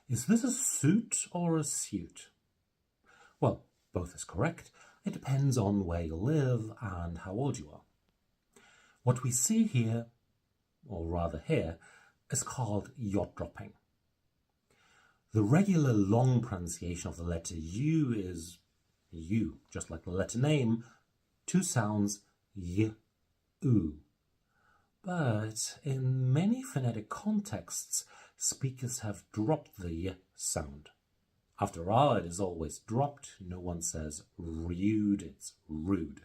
Is this a suit or a suit? Well, both is correct. It depends on where you live and how old you are. What we see here, or rather here, is called yacht dropping. The regular long pronunciation of the letter U is U, just like the letter name, two sounds y, u. But in many phonetic contexts, speakers have dropped the y sound. After all, it is always dropped. No one says rude, it's rude.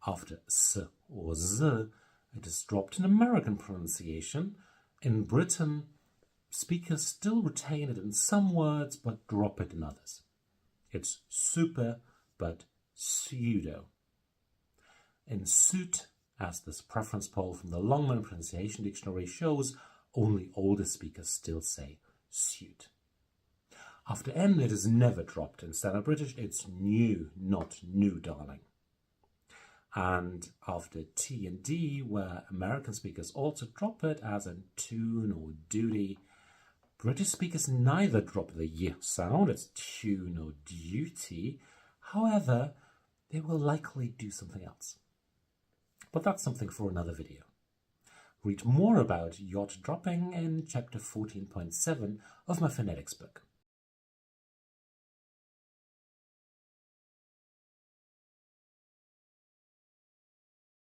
After s or z, it is dropped in American pronunciation. In Britain, speakers still retain it in some words but drop it in others. It's super but pseudo. In suit, as this preference poll from the Longman Pronunciation Dictionary shows, only older speakers still say suit. After N, it is never dropped. In Standard British, it's new, not new, darling. And after T and D, where American speakers also drop it, as in tune or duty, British speakers neither drop the y sound, it's tune or duty. However, they will likely do something else. But that's something for another video. Read more about yacht dropping in chapter 14.7 of my phonetics book.